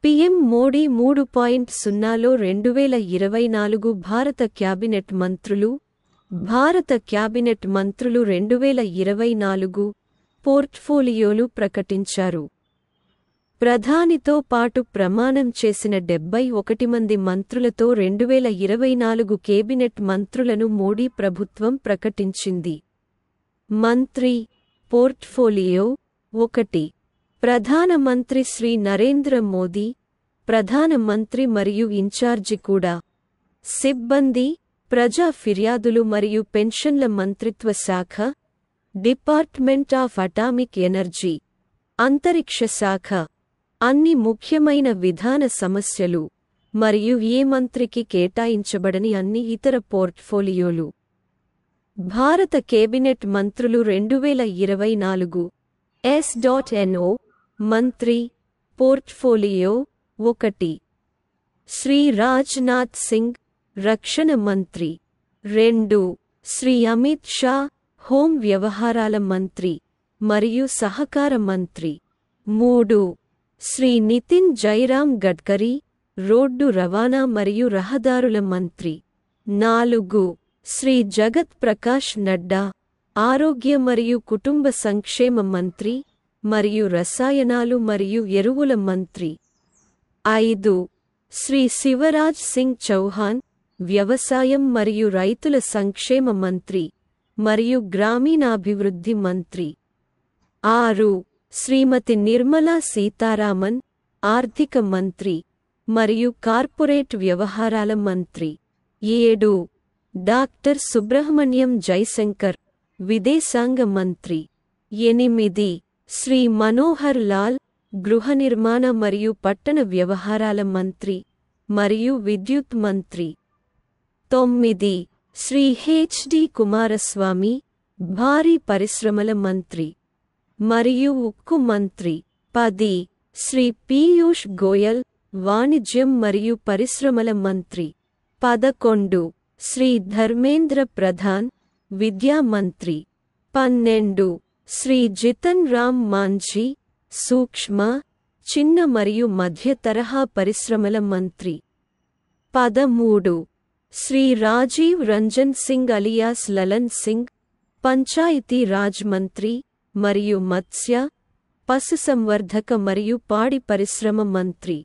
PM Modi 3.0లో 2024 భారత cabinet మంత్రులు 2024 పోర్ట్ఫోలియోలు ప్రకటించారు. ప్రధానితో పాటు ప్రమాణం చేసిన 71 మంది మంత్రులతో 2024 కేబినెట్ మంత్రులను మోడీ ప్రభుత్వం ప్రకటించింది. మంత్రి పోర్ట్ఫోలియో 1. ప్రధానమంత్రి శ్రీ నరేంద్ర మోదీ, ప్రధానమంత్రి మరియు ఇన్ఛార్జి కూడా. సిబ్బంది, ప్రజా ఫిర్యాదులు మరియు పెన్షన్ల మంత్రిత్వ శాఖ, డిపార్ట్మెంట్ ఆఫ్ అటామిక్ ఎనర్జీ, అంతరిక్ష శాఖ. అన్ని ముఖ్యమైన విధాన సమస్యలు మరియు ఏ మంత్రికి కేటాయించబడని అన్ని ఇతర పోర్ట్ఫోలియోలు. భారత కేబినెట్ మంత్రులు 2024 S.No. మంత్రి పోర్ట్ఫోలియో 1. శ్రీ రాజ్నాథ్ సింగ్, రక్షణ మంత్రి. 2. శ్రీ అమిత్ షా, హోం వ్యవహారాల మంత్రి మరియు సహకార మంత్రి. 3. శ్రీ నితిన్ జైరామ్ గడ్కరీ, రోడ్డు రవాణా మరియు రహదారుల మంత్రి. 4. శ్రీ జగత్ ప్రకాష్ నడ్డా, ఆరోగ్య మరియు కుటుంబ సంక్షేమ మంత్రి మరియు రసాయనాలు మరియు ఎరువుల మంత్రి. 5. శ్రీ శివరాజ్ సింగ్ చౌహాన్, వ్యవసాయం మరియు రైతుల సంక్షేమ మంత్రి మరియు గ్రామీణాభివృద్ధి మంత్రి. 6. శ్రీమతి నిర్మలా సీతారామన్, ఆర్థిక మంత్రి మరియు కార్పొరేట్ వ్యవహారాల మంత్రి. 7. డాక్టర్ సుబ్రహ్మణ్యం జైశంకర్, విదేశాంగ మంత్రి. 8. శ్రీ మనోహర్ లాల్, గృహ నిర్మాణ మరియు పట్టణ వ్యవహారాల మంత్రి మరియు విద్యుత్ మంత్రి. 9. శ్రీ హెచ్.డి. కుమారస్వామి, భారీ పరిశ్రమల మంత్రి మరియు ఉక్కు మంత్రి. 10. శ్రీ పీయూష్ గోయల్, వాణిజ్యం మరియు పరిశ్రమల మంత్రి. 11. శ్రీ ధర్మేంద్ర ప్రధాన్, విద్యా మంత్రి. 12. శ్రీ జితన్ రామ్ మాంఝీ, సూక్ష్మ, చిన్న మరియు మధ్య తరహా పరిశ్రమల మంత్రి. 13. శ్రీ రాజీవ్ రంజన్ సింగ్ అలియాస్ లలన్ సింగ్, పంచాయతీ రాజ్ మంత్రి మరియు మత్స్య, పశుసంవర్ధక మరియు పాడి పరిశ్రమ మంత్రి.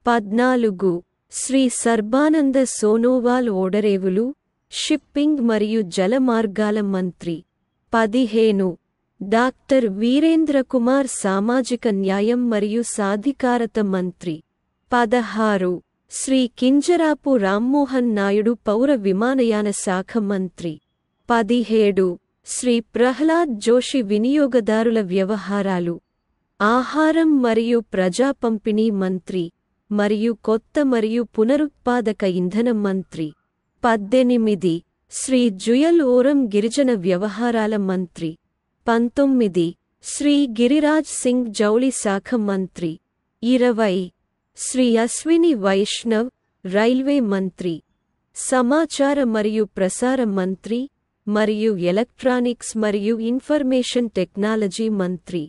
14. శ్రీ సర్బానంద సోనోవాల్, ఓడరేవులు, షిప్పింగ్ మరియు జలమార్గాల మంత్రి. 15. డాక్టర్ వీరేంద్ర కుమార్, సామాజిక న్యాయం మరియు సాధికారత మంత్రి. 16. శ్రీ కింజరాపు రామ్మోహన్ నాయుడు, పౌర విమానయాన శాఖ మంత్రి. 17. శ్రీ ప్రహ్లాద్ జోషి, వినియోగదారుల వ్యవహారాలు, ఆహారం మరియు ప్రజా పంపిణీ మంత్రి మరియు కొత్త మరియు పునరుత్పాదక ఇంధన మంత్రి. 18. శ్రీ జుయల్ ఓరం, గిరిజన వ్యవహారాల మంత్రి. 19. శ్రీ గిరిరాజ్ సింగ్, జౌళి శాఖ మంత్రి. 20. శ్రీ అశ్విని వైష్ణవ్, రైల్వే మంత్రి, సమాచార మరియు ప్రసార మంత్రి మరియు ఎలక్ట్రానిక్స్ మరియు ఇన్ఫర్మేషన్ టెక్నాలజీ మంత్రి.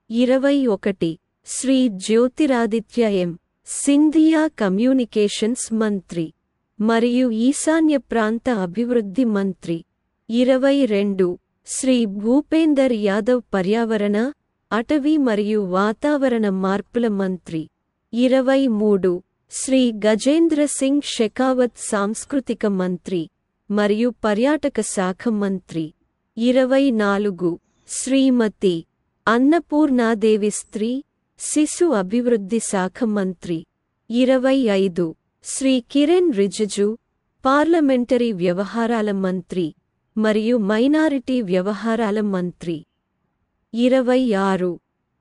21. శ్రీ జ్యోతిరాదిత్య ఎం. సింధియా, కమ్యూనికేషన్స్ మంత్రి మరియు ఈశాన్య ప్రాంత అభివృద్ధి మంత్రి. 22. శ్రీ భూపేందర్ యాదవ్, పర్యావరణ, అటవీ మరియు వాతావరణ మార్పుల మంత్రి. 23. శ్రీ గజేంద్ర సింగ్ షెకావత్, సాంస్కృతిక మంత్రి మరియు పర్యాటక శాఖ మంత్రి. 24. శ్రీమతి అన్నపూర్ణాదేవి, స్త్రీ, శిశు అభివృద్ధి శాఖ మంత్రి. 25. శ్రీ కిరణ్ రిజిజు, పార్లమెంటరీ వ్యవహారాల మంత్రి మరియు మైనారిటీ వ్యవహారాల మంత్రి. 26.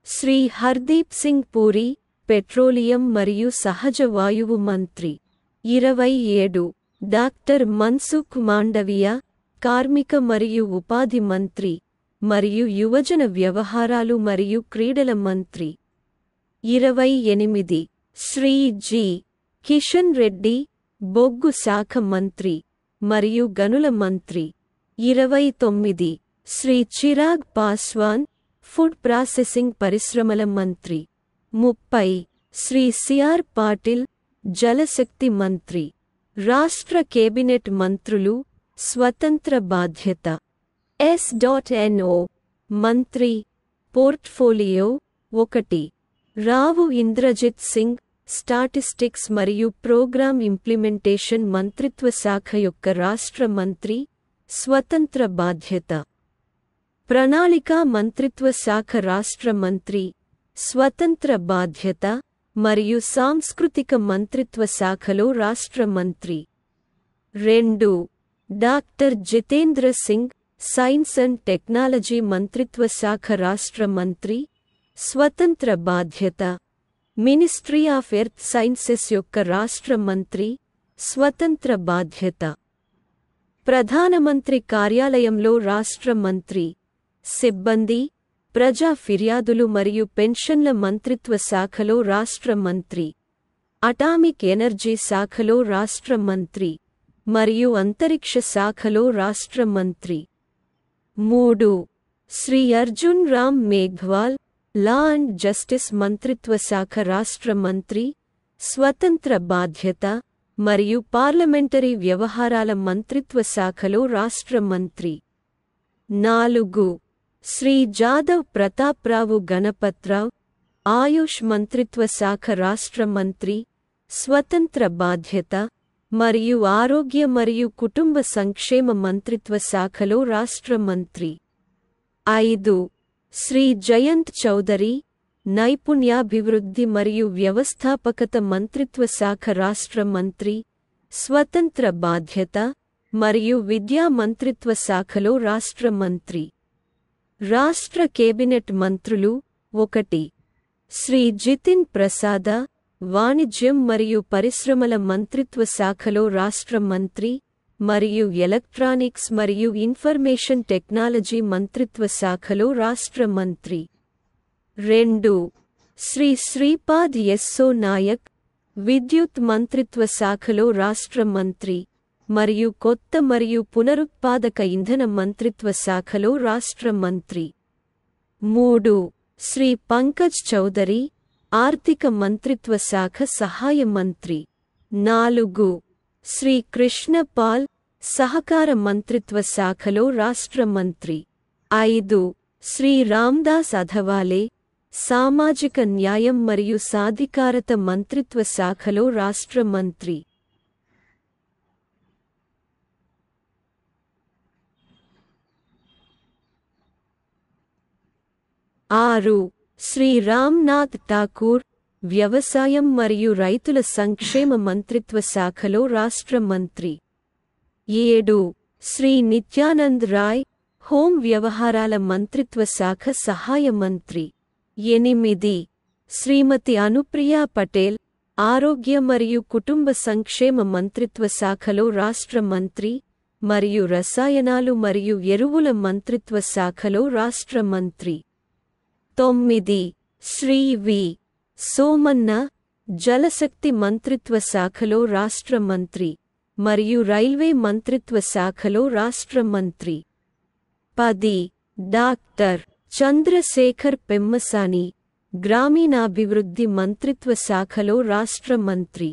శ్రీ హర్దీప్ సింగ్ పూరి, పెట్రోలియం మరియు సహజ వాయువు మంత్రి. 27. డాక్టర్ మన్సుఖ్ మాండవియా, కార్మిక మరియు ఉపాధి మంత్రి మరియు యువజన వ్యవహారాలు మరియు క్రీడల మంత్రి. 28. శ్రీ జి. కిషన్ రెడ్డి, బొగ్గు శాఖ మంత్రి మరియు గనుల మంత్రి. 29. శ్రీ చిరాగ్ పాస్వాన్, ఫుడ్ ప్రాసెసింగ్ పరిశ్రమల మంత్రి. 30. శ్రీ సిఆర్ పాటిల్ జలశక్తి మంత్రి. రాష్ట్ర కేబినెట్ మంత్రులు స్వతంత్ర బాధ్యత. ఎస్.ఎన్.ఓ మంత్రి పోర్ట్ఫోలియో 1. రావు ఇంద్రజిత్ సింగ్ స్టాటిస్టిక్స్ మరియు ప్రోగ్రామ్ ఇంప్లిమెంటేషన్ మంత్రిత్వ శాఖ యొక్క రాష్ట్ర మంత్రి స్వతంత్ర బాధ్యత. ప్రణాళికా మంత్రిత్వ శాఖ రాష్ట్ర మంత్రి స్వతంత్ర బాధ్యత మరియు సాంస్కృతిక మంత్రిత్వ శాఖలో రాష్ట్ర మంత్రి. 2. Doctor Jitendra Singh science and technology మంత్రిత్వ శాఖ రాష్ట్ర మంత్రి స్వతంత్ర బాధ్యత. మినిస్ట్రీ ఆఫ్ ఎర్త్ సైన్సెస్ యొక్క రాష్ట్ర మంత్రి స్వతంత్ర బాధ్యత. ప్రధానమంత్రి కార్యాలయంలో రాష్ట్ర మంత్రి సిబ్బంది ప్రజా ఫిర్యాదులు మరియు పెన్షన్ల మంత్రిత్వ శాఖలో రాష్ట్ర మంత్రి. అటామిక్ ఎనర్జీ శాఖలో రాష్ట్ర మంత్రి మరియు అంతరిక్ష శాఖలో రాష్ట్ర మంత్రి. 3. Shri Arjun Ram Meghwal law and justice మంత్రిత్వ శాఖ రాష్ట్ర మంత్రి స్వతంత్ర బాధ్యత మరియు పార్లమెంటరీ వ్యవహారాల మంత్రిత్వ శాఖలో రాష్ట్ర మంత్రి. 4. శ్రీ జాదవ్ ప్రతాప్రావు గణపత్రావ్ ఆయుష్ మంత్రిత్వ శాఖ రాష్ట్ర మంత్రి స్వతంత్ర బాధ్యత మరియు ఆరోగ్య మరియు కుటుంబ సంక్షేమ మంత్రిత్వ శాఖలో రాష్ట్ర మంత్రి. 5. శ్రీ జయంత్ చౌదరి నైపుణ్యాభివృద్ధి మరియు వ్యవస్థాపకత మంత్రిత్వ శాఖ రాష్ట్ర మంత్రి స్వతంత్ర బాధ్యత మరియు విద్యా మంత్రిత్వ శాఖలో రాష్ట్ర మంత్రి. రాష్ట్ర కేబినెట్ మంత్రులు 1. శ్రీ జితిన్ ప్రసాద వాణిజ్యం మరియు పరిశ్రమల మంత్రిత్వ శాఖలో రాష్ట్ర మంత్రి మరియు ఎలక్ట్రానిక్స్ మరియు ఇన్ఫర్మేషన్ టెక్నాలజీ మంత్రిత్వ శాఖలో రాష్ట్ర మంత్రి. 2. శ్రీ శ్రీపాద్ యెస్సో నాయక్ విద్యుత్ మంత్రిత్వ శాఖలో రాష్ట్ర మంత్రి మరియు కొత్త మరియు పునరుత్పాదక ఇంధన మంత్రిత్వ శాఖలో రాష్ట్ర మంత్రి. 3. శ్రీ పంకజ్ చౌదరి ఆర్థిక మంత్రిత్వ శాఖ సహాయ మంత్రి. 4. శ్రీ కృష్ణ పాల్ సహకార మంత్రిత్వ శాఖలో రాష్ట్ర మంత్రి. 5. శ్రీ రామ్దాస్ అథవాలే సామాజిక న్యాయం మరియు సాధికారత మంత్రిత్వ శాఖలో రాష్ట్ర మంత్రి. 6. శ్రీ రామ్నాథ్ ఠాకూర్ వ్యవసాయం మరియు రైతుల సంక్షేమ మంత్రిత్వ శాఖలో రాష్ట్ర మంత్రి. 7. శ్రీ నిత్యానంద్ రాయ్ హోం వ్యవహారాల మంత్రిత్వ శాఖ సహాయ మంత్రి. 8. శ్రీమతి అనుప్రియా పటేల్ ఆరోగ్య మరియు కుటుంబ సంక్షేమ మంత్రిత్వ శాఖలో రాష్ట్ర మంత్రి మరియు రసాయనాలు మరియు ఎరువుల మంత్రిత్వ శాఖలో రాష్ట్ర మంత్రి. 9. శ్రీ వి. సోమన్న జలశక్తి మంత్రిత్వ శాఖలో రాష్ట్ర మంత్రి మరియు రైల్వే మంత్రిత్వ శాఖలో రాష్ట్ర మంత్రి. 10. డాక్టర్ చంద్రశేఖర్ పెమ్మసాని గ్రామీణాభివృద్ధి మంత్రిత్వ శాఖలో రాష్ట్ర మంత్రి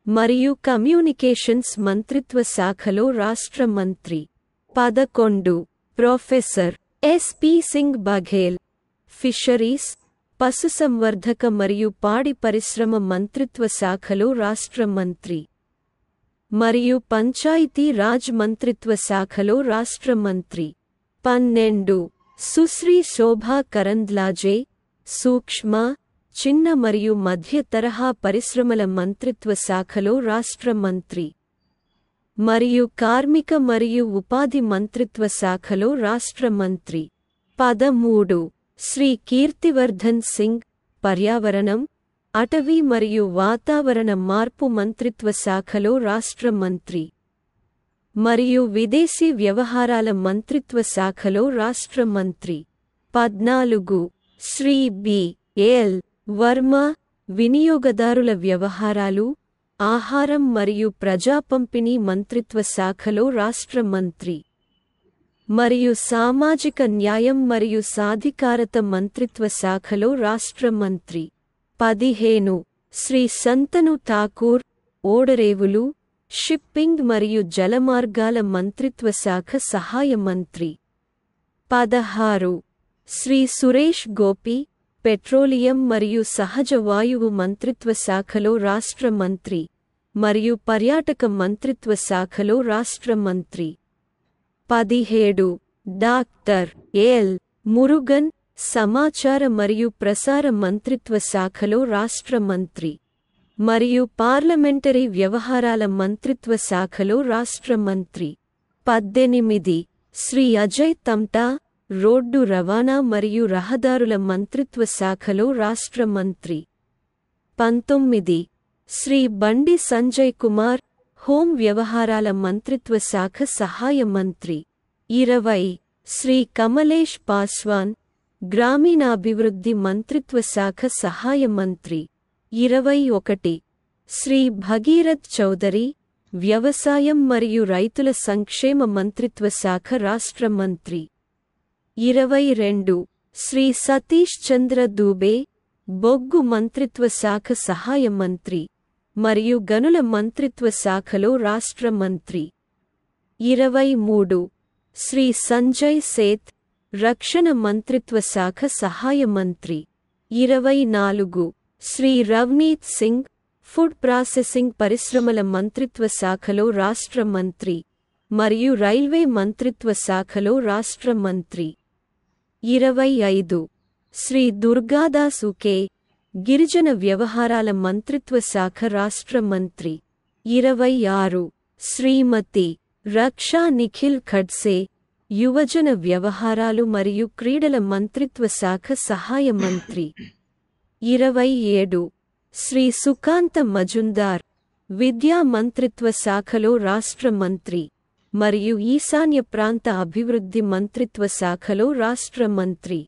మరియు కమ్యూనికేషన్స్ మంత్రిత్వ శాఖలో రాష్ట్ర మంత్రి. 11. ప్రొఫెసర్ ఎస్.పి. సింగ్ బఘేల్ ఫిషరీస్ పశుసంవర్ధక మరియు పాడి పరిశ్రమ మంత్రిత్వ శాఖలో రాష్ట్ర మంత్రి మరియు పంచాయతీ రాజ్ మంత్రిత్వ శాఖలో రాష్ట్ర మంత్రి. 12. సుశ్రీ శోభా కరంద్లాజే సూక్ష్మ చిన్న మరియు మధ్య తరహా పరిశ్రమల మంత్రిత్వ శాఖలో రాష్ట్ర మంత్రి మరియు కార్మిక మరియు ఉపాధి మంత్రిత్వ శాఖలో రాష్ట్ర మంత్రి. 13. శ్రీ కీర్తివర్ధన్ సింగ్ పర్యావరణం అటవీ మరియు వాతావరణ మార్పు మంత్రిత్వ శాఖలో రాష్ట్ర మంత్రి మరియు విదేశీ వ్యవహారాల మంత్రిత్వ శాఖలో రాష్ట్ర మంత్రి. 14. శ్రీ బి. ఎల్. వర్మ వినియోగదారుల వ్యవహారాలు ఆహారం మరియు ప్రజా పంపిణీ మంత్రిత్వ శాఖలో రాష్ట్ర మంత్రి మరియు సామాజిక న్యాయం మరియు సాధికారత మంత్రిత్వ శాఖలో రాష్ట్ర మంత్రి. 15. శ్రీ సంతను ఠాకూర్, ఓడరేవులు, షిప్పింగ్ మరియు జలమార్గాల మంత్రిత్వ శాఖ సహాయ మంత్రి. 16. శ్రీ సురేష్ గోపి, పెట్రోలియం మరియు సహజ వాయువు మంత్రిత్వ శాఖలో రాష్ట్ర మంత్రి మరియు పర్యాటక మంత్రిత్వ శాఖలో రాష్ట్ర మంత్రి. 17. Doctor L. మురుగన్, సమాచార మరియు ప్రసార మంత్రిత్వ శాఖలో రాష్ట్ర మంత్రి మరియు పార్లమెంటరీ వ్యవహారాల మంత్రిత్వ శాఖలో రాష్ట్ర మంత్రి. 18. శ్రీ అజయ్ తమ్టా, రోడ్డు రవాణా మరియు రహదారుల మంత్రిత్వ శాఖలో రాష్ట్ర మంత్రి. 19. శ్రీ బండి సంజయ్ కుమార్, హోం వ్యవహారాల మంత్రిత్వ శాఖ సహాయ మంత్రి. 20. శ్రీ కమలేష్ పాస్వాన్, గ్రామీణాభివృద్ధి మంత్రిత్వ శాఖ సహాయ మంత్రి. 21. శ్రీ భగీరథ్ చౌదరి, వ్యవసాయం మరియు రైతుల సంక్షేమ మంత్రిత్వ శాఖ రాష్ట్ర మంత్రి. 22. శ్రీ సతీష్ చంద్ర దూబే, బొగ్గు మంత్రిత్వ శాఖ సహాయ మంత్రి మరియు గనుల మంత్రిత్వ శాఖలో రాష్ట్ర మంత్రి. 23. శ్రీ సంజయ్ సేత్, రక్షణ మంత్రిత్వ శాఖ సహాయ మంత్రి. 24. శ్రీ రవ్నీత్ సింగ్, ఫుడ్ ప్రాసెసింగ్ పరిశ్రమల మంత్రిత్వ శాఖలో రాష్ట్ర మంత్రి మరియు రైల్వే మంత్రిత్వ శాఖలో రాష్ట్ర మంత్రి. 25. శ్రీ దుర్గాదాస్ ఉకే, గిరిజన వ్యవహారాల మంత్రిత్వ శాఖ రాష్ట్ర మంత్రి. 26. శ్రీమతి రక్షా నిఖిల్ ఖడ్సే, యువజన వ్యవహారాలు మరియు క్రీడల మంత్రిత్వ శాఖ సహాయ మంత్రి. 27. శ్రీ సుకాంత మజుందార్, విద్యా మంత్రిత్వ శాఖలో రాష్ట్ర మంత్రి మరియు ఈశాన్య ప్రాంత అభివృద్ధి మంత్రిత్వ శాఖలో రాష్ట్ర మంత్రి.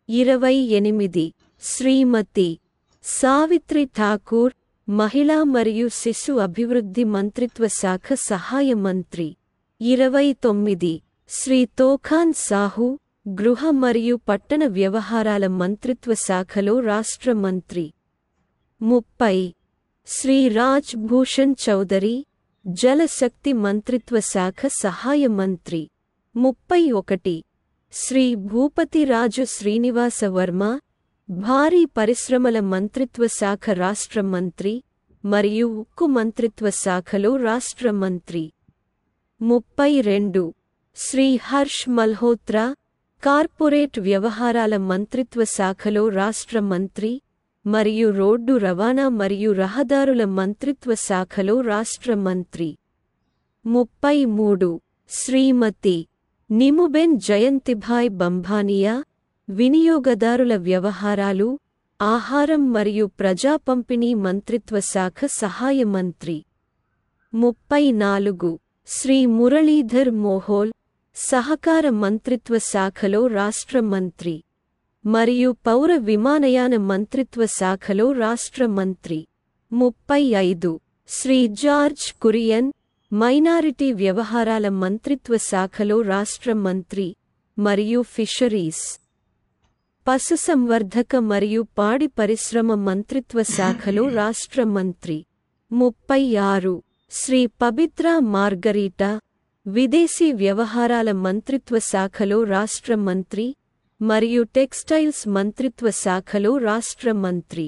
28. శ్రీమతి సావిత్రి ఠాకూర్, మహిళా మరియు శిశు అభివృద్ధి మంత్రిత్వ శాఖ సహాయ మంత్రి. 29. శ్రీ తోఖాన్ సాహు, గృహ మరియు పట్టణ వ్యవహారాల మంత్రిత్వ శాఖలో రాష్ట్ర మంత్రి. 30. శ్రీ రాజ్ భూషణ్ చౌదరి, జలశక్తి మంత్రిత్వ శాఖ సహాయ మంత్రి. 31. శ్రీ భూపతి రాజు శ్రీనివాస వర్మ, భారీ పరిశ్రమల మంత్రిత్వ శాఖ రాష్ట్ర మంత్రి మరియు ఉక్కు మంత్రిత్వ శాఖలో రాష్ట్ర మంత్రి. 32. శ్రీ హర్ష్ మల్హోత్రా, కార్పొరేట్ వ్యవహారాల మంత్రిత్వ శాఖలో రాష్ట్ర మంత్రి మరియు రోడ్డు రవాణా మరియు రహదారుల మంత్రిత్వ శాఖలో రాష్ట్ర మంత్రి. 33. శ్రీమతి నిముబెన్ జయంతిభాయ్ బంభానియా, వినియోగదారుల వ్యవహారాలు, ఆహారం మరియు ప్రజా పంపిణీ మంత్రిత్వ శాఖ సహాయ మంత్రి. 34. శ్రీ మురళీధర్ మోహోల్, సహకార మంత్రిత్వ శాఖలో రాష్ట్ర మంత్రి మరియు పౌర విమానయాన మంత్రిత్వ శాఖలో రాష్ట్ర మంత్రి. 35. శ్రీ జార్జ్ కురియన్, మైనారిటీ వ్యవహారాల మంత్రిత్వ శాఖలో రాష్ట్ర మంత్రి మరియు ఫిషరీస్, పశుసంవర్ధక మరియు పాడి పరిశ్రమ మంత్రిత్వ శాఖలో రాష్ట్ర మంత్రి. 36. శ్రీ పబిత్రా మార్గరీటా, విదేశీ వ్యవహారాల మంత్రిత్వ శాఖలో రాష్ట్ర మంత్రి మరియు టెక్స్టైల్స్ మంత్రిత్వ శాఖలో రాష్ట్ర మంత్రి.